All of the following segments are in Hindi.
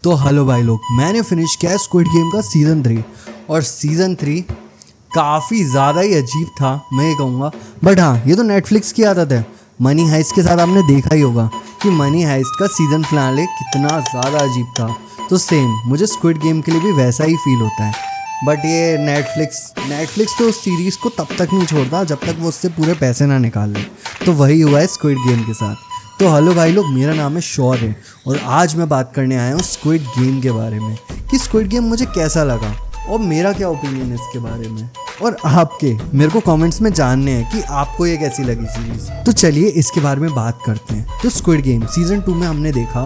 तो हेलो भाई लोग, मैंने फिनिश किया है स्क्विड गेम का सीज़न 3 और सीज़न 3 काफ़ी ज़्यादा ही अजीब था, मैं ये कहूँगा। बट हाँ, ये तो नेटफ्लिक्स की आदत है। मनी हाइस्ट के साथ आपने देखा ही होगा कि मनी हाइस्ट का सीज़न फिनाले कितना ज़्यादा अजीब था। तो सेम मुझे स्क्विड गेम के लिए भी वैसा ही फील होता है। बट ये नेटफ्लिक्स तो उस सीरीज़ को तब तक नहीं छोड़ता जब तक वो उससे पूरे पैसे ना निकाल ले। तो वही हुआ है स्क्विड गेम के साथ। तो हेलो भाई लोग, मेरा नाम है शौर्य और आज मैं बात करने आया हूँ स्क्विड गेम के बारे में कि स्क्विड गेम मुझे कैसा लगा और मेरा क्या ओपिनियन है इसके बारे में, और आपके मेरे को कमेंट्स में जानने हैं कि आपको ये कैसी लगी सीरीज़। तो चलिए इसके बारे में बात करते हैं। तो स्क्विड गेम सीज़न 2 में हमने देखा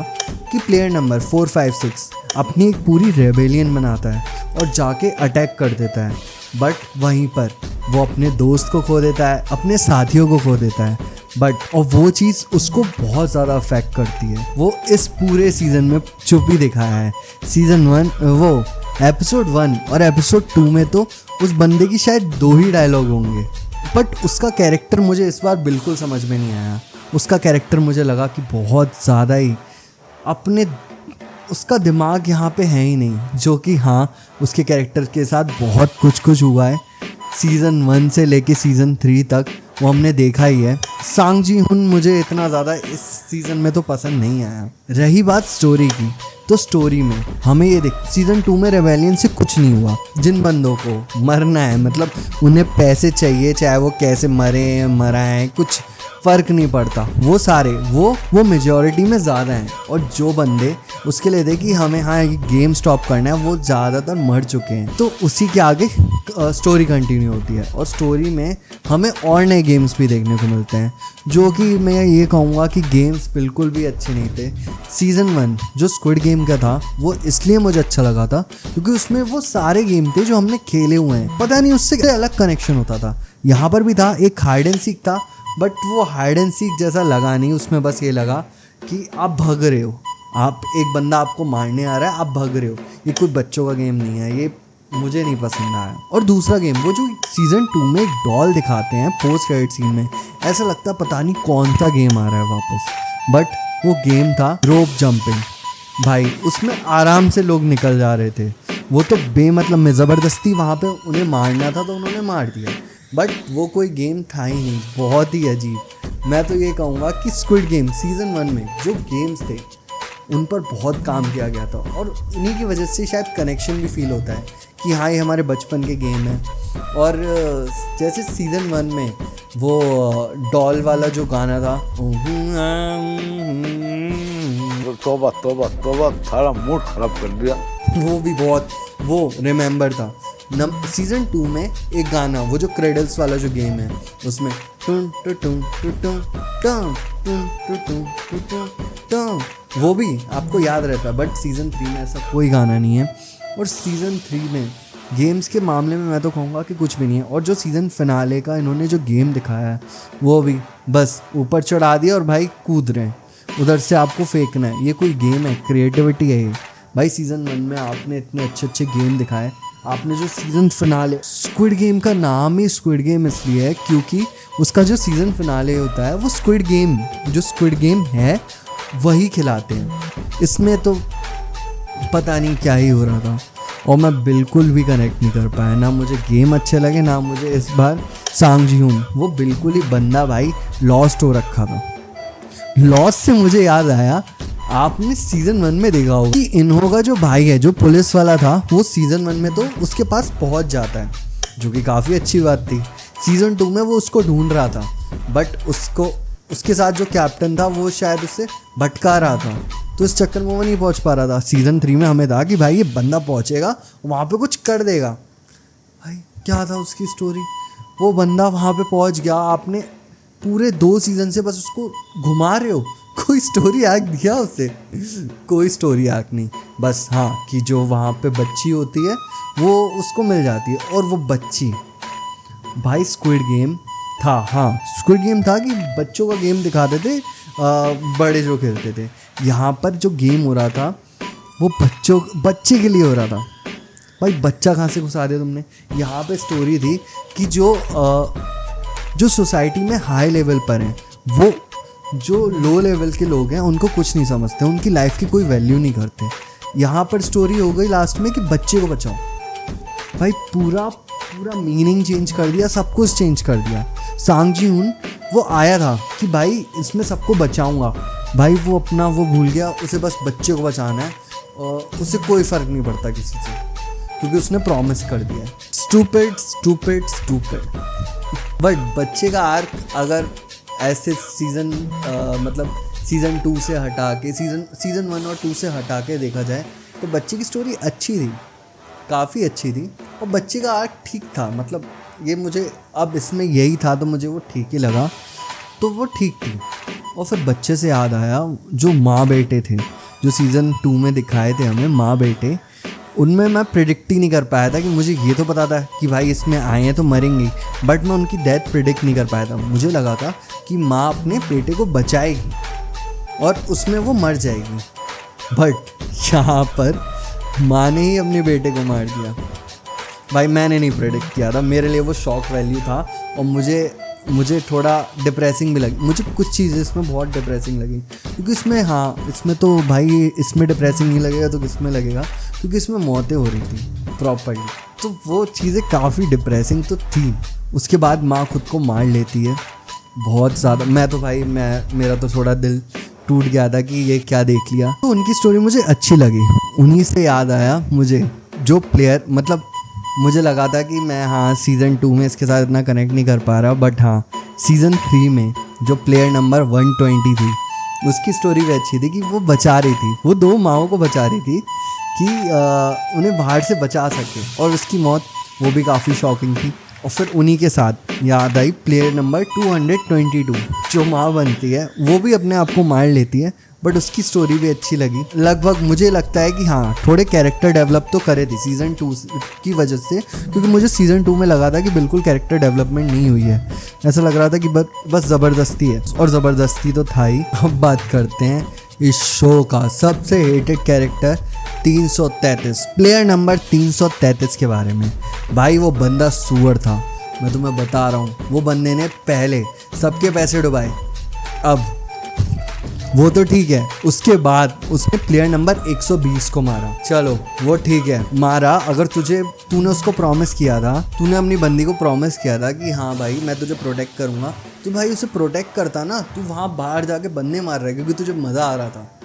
कि प्लेयर नंबर 456 अपनी एक पूरी रेबेलियन बनाता है और जाके अटैक कर देता है। बट वहीं पर वो अपने दोस्त को खो देता है, अपने साथियों को खो देता है। और वो चीज़ उसको बहुत ज़्यादा अफेक्ट करती है। वो इस पूरे सीज़न में चुप ही दिखाया है। सीज़न 1 वो एपिसोड 1 और एपिसोड 2 में तो उस बंदे की शायद 2 ही डायलॉग होंगे, बट उसका कैरेक्टर मुझे इस बार बिल्कुल समझ में नहीं आया। उसका कैरेक्टर मुझे लगा कि बहुत ज़्यादा ही उसका दिमाग यहाँ पे है ही नहीं, जो कि हाँ, उसके कैरेक्टर के साथ बहुत कुछ हुआ है। सीज़न 1 से लेके सीज़न 3 तक वो हमने देखा ही है। सांग जी हुन मुझे इतना ज़्यादा इस सीज़न में तो पसंद नहीं आया। रही बात स्टोरी की, तो स्टोरी में हमें ये सीज़न 2 में रेबेलियन से कुछ नहीं हुआ। जिन बंदों को मरना है, मतलब उन्हें पैसे चाहिए, चाहे वो कैसे मराएं, कुछ फ़र्क नहीं पड़ता। वो सारे वो मेजॉरिटी में ज़्यादा हैं, और जो बंदे उसके लिए थे कि हमें हाँ गेम स्टॉप करना है, वो ज़्यादातर मर चुके हैं। तो उसी के आगे स्टोरी कंटिन्यू होती है और स्टोरी में हमें और नए गेम्स भी देखने को मिलते हैं, जो कि मैं ये कहूँगा कि गेम्स बिल्कुल भी अच्छे नहीं थे। सीज़न 1 जो स्क्विड गेम का था वो इसलिए मुझे अच्छा लगा था क्योंकि उसमें वो सारे गेम थे जो हमने खेले हुए हैं। पता नहीं उससे क्या अलग कनेक्शन होता था। यहाँ पर भी था, एक हाइड एंड सीक था, बट वो हाइड एंड सीक जैसा लगा नहीं। उसमें बस ये लगा कि आप भाग रहे हो, आप एक बंदा आपको मारने आ रहा है, आप भाग रहे हो। ये कोई बच्चों का गेम नहीं है, ये मुझे नहीं पसंद आया। और दूसरा गेम वो जो सीज़न 2 में एक डॉल दिखाते हैं पोस्ट क्रेडिट सीन में, ऐसा लगता है पता नहीं कौन सा गेम आ रहा है वापस। बट वो गेम था रोप जंपिंग। भाई उसमें आराम से लोग निकल जा रहे थे। वो तो बेमतलब में ज़बरदस्ती वहाँ पे उन्हें मारना था तो उन्होंने मार दिया, बट वो कोई गेम था ही नहीं। बहुत ही अजीब। मैं तो ये कहूँगा कि स्क्विड गेम सीज़न 1 में जो गेम्स थे उन पर बहुत काम किया गया था, और इन्हीं की वजह से शायद कनेक्शन भी फील होता है कि हाँ ये हमारे बचपन के गेम है। और जैसे सीज़न 1 में वो डॉल वाला जो गाना था, तोबा तोबा तोबा, सारा मूड खराब कर दिया। वो भी बहुत वो रिमेंबर था। सीज़न 2 में एक गाना, वो जो क्रेडल्स वाला जो गेम है उसमें वो भी आपको याद रहता है। बट सीज़न 3 में ऐसा कोई गाना नहीं है। और सीज़न 3 में गेम्स के मामले में मैं तो कहूँगा कि कुछ भी नहीं है। और जो सीज़न फिनाले का इन्होंने जो गेम दिखाया है वो भी बस ऊपर चढ़ा दिया और भाई कूद रहे हैं, उधर से आपको फेंकना है। ये कोई गेम है? क्रिएटिविटी है ये? भाई सीज़न 1 में आपने इतने अच्छे गेम दिखाए, आपने जो सीज़न फिनाले, स्क्विड गेम का नाम ही स्क्विड गेम इसलिए है क्योंकि उसका जो सीज़न फिनाले होता है वो स्क्विड गेम है वही खिलाते हैं। इसमें तो पता नहीं क्या ही हो रहा था और मैं बिल्कुल भी कनेक्ट नहीं कर पाया। ना मुझे गेम अच्छे लगे, ना मुझे इस बार सांग जी हुन। वो बिल्कुल ही बंदा भाई लॉस्ट हो रखा था। लॉस्ट से मुझे याद आया, आपने सीज़न 1 में देखा होगा कि इन्हों का जो भाई है जो पुलिस वाला था, वो सीज़न 1 में तो उसके पास पहुंच जाता है, जो कि काफ़ी अच्छी बात थी। सीज़न 2 में वो उसको ढूंढ रहा था, बट उसके साथ जो कैप्टन था वो शायद उससे भटका रहा था, तो इस चक्कर में वो नहीं पहुंच पा रहा था। सीज़न 3 में हमें था कि भाई ये बंदा पहुंचेगा, वहाँ पे कुछ कर देगा। भाई क्या था उसकी स्टोरी? वो बंदा वहाँ पे पहुँच गया, आपने पूरे 2 सीज़न से बस उसको घुमा रहे हो। कोई स्टोरी आर्क दिया उसे? कोई स्टोरी आर्क नहीं। बस हाँ कि जो वहाँ पे बच्ची होती है वो उसको मिल जाती है, और वो बच्ची भाई स्क्विड गेम था। हाँ स्क्विड गेम था कि बच्चों का गेम दिखाते थे, बड़े जो खेलते थे। यहाँ पर जो गेम हो रहा था वो बच्चे के लिए हो रहा था। भाई बच्चा कहाँ से घुसा दिया तुमने? यहाँ पे स्टोरी थी कि जो सोसाइटी में हाई लेवल पर हैं, वो जो लो लेवल के लोग हैं उनको कुछ नहीं समझते, उनकी लाइफ की कोई वैल्यू नहीं करते। यहाँ पर स्टोरी हो गई लास्ट में कि बच्चे को बचाओ। भाई पूरा पूरा मीनिंग चेंज कर दिया, सब कुछ चेंज कर दिया। सांग जी हुन वो आया था कि भाई इसमें सबको बचाऊंगा, भाई वो अपना वो भूल गया, उसे बस बच्चे को बचाना है और उसे कोई फ़र्क नहीं पड़ता किसी से, क्योंकि उसने प्रॉमिस कर दिया। Stupid stupid stupid. बट बच्चे का आर्क अगर ऐसे मतलब सीज़न 2 से हटा के सीज़न 1 और 2 से हटा के देखा जाए तो बच्चे की स्टोरी अच्छी थी, काफ़ी अच्छी थी, और बच्चे का आर्क ठीक था। मतलब ये मुझे अब इसमें यही था तो मुझे वो ठीक ही लगा, तो वो ठीक थी। और फिर बच्चे से याद आया, जो माँ बेटे थे जो सीज़न 2 में दिखाए थे हमें माँ बेटे, उनमें मैं प्रिडिक्ट ही नहीं कर पाया था कि मुझे ये तो पता था कि भाई इसमें आए हैं तो मरेंगे, बट मैं उनकी डेथ प्रिडिक्ट नहीं कर पाया था। मुझे लगा था कि माँ अपने बेटे को बचाएगी और उसमें वो मर जाएगी, बट यहाँ पर माँ ने ही अपने बेटे को मार दिया। भाई मैंने नहीं प्रेडिक्ट किया था, मेरे लिए वो शॉक वैल्यू था, और मुझे थोड़ा डिप्रेसिंग भी लगी। मुझे कुछ चीज़ें इसमें बहुत डिप्रेसिंग लगी, क्योंकि इसमें तो भाई इसमें डिप्रेसिंग नहीं लगेगा तो किस में लगेगा, क्योंकि इसमें मौतें हो रही थी प्रॉपर्ली, तो वो चीज़ें काफ़ी डिप्रेसिंग तो थी। उसके बाद माँ खुद को मार लेती है बहुत ज़्यादा। मैं तो भाई मेरा तो थोड़ा दिल टूट गया था कि ये क्या देख लिया। तो उनकी स्टोरी मुझे अच्छी लगी। उन्हीं से याद आया मुझे, जो प्लेयर मतलब मुझे लगा था कि मैं सीज़न 2 में इसके साथ इतना कनेक्ट नहीं कर पा रहा, बट सीज़न 3 में जो प्लेयर नंबर 120 थी, उसकी स्टोरी भी अच्छी थी कि वो बचा रही थी, वो 2 माओं को बचा रही थी कि उन्हें बाहर से बचा सके, और उसकी मौत वो भी काफ़ी शॉकिंग थी। और फिर उन्हीं के साथ याद आई प्लेयर नंबर 222, जो माँ बनती है वो भी अपने आप को मार लेती है, बट उसकी स्टोरी भी अच्छी लगी। लगभग मुझे लगता है कि थोड़े कैरेक्टर डेवलप तो करे थे सीज़न 2 की वजह से, क्योंकि मुझे सीज़न 2 में लगा था कि बिल्कुल कैरेक्टर डेवलपमेंट नहीं हुई है। ऐसा लग रहा था कि बस ज़बरदस्ती है, और ज़बरदस्ती तो था ही। अब बात करते हैं इस शो का सबसे हेटेड कैरेक्टर 333, प्लेयर नंबर 333 के बारे में। भाई वो बंदा सुअर था, मैं तुम्हें बता रहा हूँ। वो बंदे ने पहले सबके पैसे डुबाए, अब वो तो ठीक है, उसके बाद उसने प्लेयर नंबर 120 को मारा। चलो वो ठीक है, मारा। अगर तूने उसको प्रॉमिस किया था, तूने अपनी बंदी को प्रॉमिस किया था कि हाँ भाई मैं तुझे प्रोटेक्ट करूँगा, तो भाई उसे प्रोटेक्ट करता ना। तू वहाँ बाहर जाके बंदे मार रहा है क्योंकि तुझे मज़ा आ रहा था।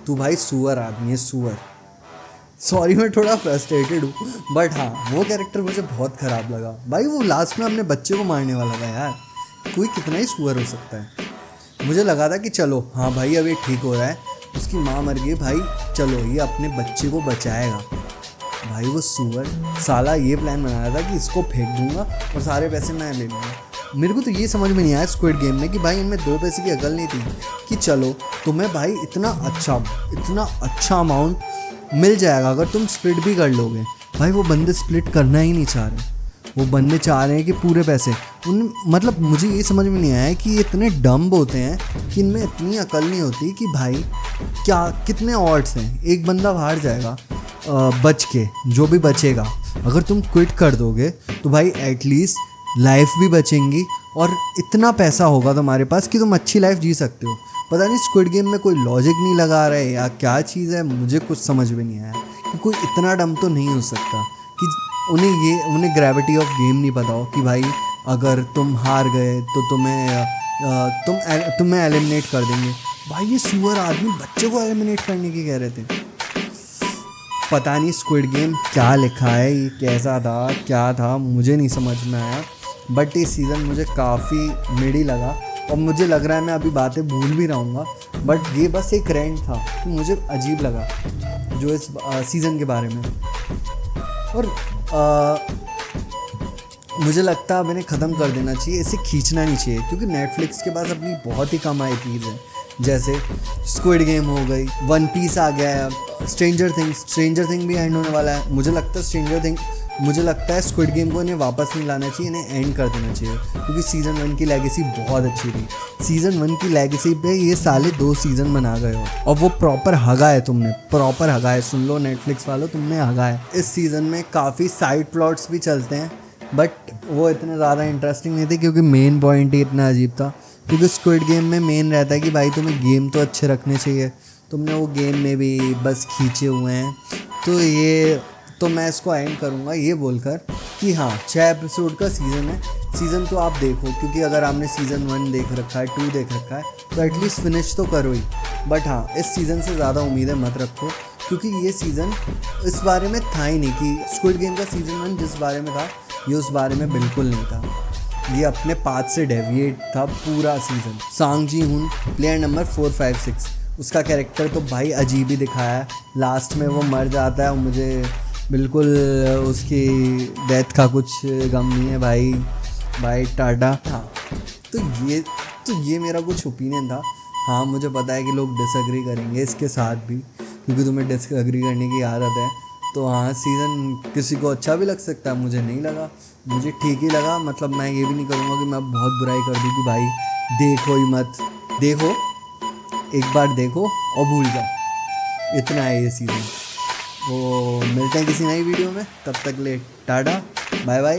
तू भाई सुअर आदमी है, सुअर। सॉरी मैं थोड़ा फ्रस्ट्रेटेड हूँ, बट वो कैरेक्टर मुझे बहुत ख़राब लगा। भाई वो लास्ट में अपने बच्चे को मारने वाला था यार, कोई कितना ही सुअर हो सकता है। मुझे लगा था कि चलो भाई अब ये ठीक हो रहा है, उसकी माँ मर गई, भाई चलो ये अपने बच्चे को बचाएगा। भाई वो सुअर साला ये प्लान बनाया था कि इसको फेंक दूंगा और सारे पैसे मैं ले लूँगा। मेरे को तो ये समझ में नहीं आया स्क्विड गेम में कि भाई इनमें 2 पैसे की अकल नहीं थी कि चलो तुम्हें भाई इतना अच्छा अमाउंट मिल जाएगा अगर तुम स्प्लिट भी कर लोगे। भाई वो बंदे स्प्लिट करना ही नहीं चाह रहे, वो बंदे चाह रहे हैं कि पूरे पैसे मतलब मुझे ये समझ में नहीं आया कि ये इतने डम्ब होते हैं कि इनमें इतनी अकल नहीं होती कि भाई कितने ऑड्स हैं, एक बंदा बाहर जाएगा बच के, जो भी बचेगा अगर तुम क्विट कर दोगे तो भाई एटलीस्ट लाइफ भी बचेंगी और इतना पैसा होगा तुम्हारे पास कि तुम अच्छी लाइफ जी सकते हो। पता नहीं स्क्विड गेम में कोई लॉजिक नहीं लगा रहा है या क्या चीज़ है, मुझे कुछ समझ में नहीं आया कि कोई इतना डम तो नहीं हो सकता कि उन्हें ग्रेविटी ऑफ गेम नहीं पता हो कि भाई अगर तुम हार गए तो तुम्हें एलिमिनेट कर देंगे। भाई ये सुअर आदमी बच्चे को एलिमिनेट करने की कह रहे थे। पता नहीं स्क्विड गेम क्या लिखा है, ये कैसा था क्या था मुझे नहीं समझ में आया, बट ये सीज़न मुझे काफ़ी मिडी लगा और मुझे लग रहा है मैं अभी बातें भूल भी रहूँगा, बट ये बस एक रेंट था कि मुझे अजीब लगा जो इस सीज़न के बारे में। और मुझे लगता है अब इन्हें ख़त्म कर देना चाहिए, इसे खींचना नहीं चाहिए क्योंकि नेटफ्लिक्स के पास अपनी बहुत ही कम आईपीज़ है, जैसे स्क्विड गेम हो गई, वन पीस आ गया है, स्ट्रेंजर थिंग भी एंड होने वाला है। मुझे लगता है स्क्विड गेम को इन्हें वापस नहीं लाना चाहिए, इन्हें एंड कर देना चाहिए क्योंकि सीज़न 1 की लेगेसी बहुत अच्छी थी। सीज़न 1 की लेगेसी पे ये साले 2 सीज़न बना गए हो और वो प्रॉपर हगा है, तुमने प्रॉपर हगा है। सुन लो नेटफ्लिक्स वालों, तुमने हगा है। इस सीज़न में काफ़ी साइड प्लॉट्स भी चलते हैं बट वो इतने ज़्यादा इंटरेस्टिंग नहीं थे क्योंकि मेन पॉइंट ही इतना अजीब था। क्योंकि स्क्विड गेम में मेन रहता है कि भाई तुम्हें गेम तो अच्छे रखने चाहिए, तुमने वो गेम में भी बस खींचे हुए हैं। तो मैं इसको एंड करूँगा ये बोलकर कि हाँ 6 एपिसोड का सीज़न है। सीज़न तो आप देखो, क्योंकि अगर आपने सीज़न 1 देख रखा है, 2 देख रखा है, तो एटलीस्ट फिनिश तो करो ही। बट हाँ, इस सीज़न से ज़्यादा उम्मीदें मत रखो, क्योंकि ये सीज़न इस बारे में था ही नहीं कि स्क्विड गेम का सीज़न 1 जिस बारे में था, ये उस बारे में बिल्कुल नहीं था। ये अपने पाथ से डेविएट था पूरा सीज़न। सांग जी हुन प्लेयर नंबर 4, 5, 6, उसका कैरेक्टर तो भाई अजीब ही दिखाया है। लास्ट में वो मर जाता है और मुझे बिल्कुल उसकी डेथ का कुछ गम नहीं है भाई टाटा। हाँ, तो ये मेरा कुछ ओपिनियन था। हाँ, मुझे पता है कि लोग डिसएग्री करेंगे इसके साथ भी, क्योंकि तुम्हें डिसएग्री करने की आदत है। तो हाँ, सीज़न किसी को अच्छा भी लग सकता है, मुझे नहीं लगा, मुझे ठीक ही लगा। मतलब मैं ये भी नहीं करूँगा कि मैं बहुत बुराई कर दूँ कि भाई देखो ही मत, देखो एक बार देखो और भूल जाओ, इतना है ये सीज़न। तो मिलते हैं किसी नई वीडियो में, तब तक ले टाटा बाय बाय।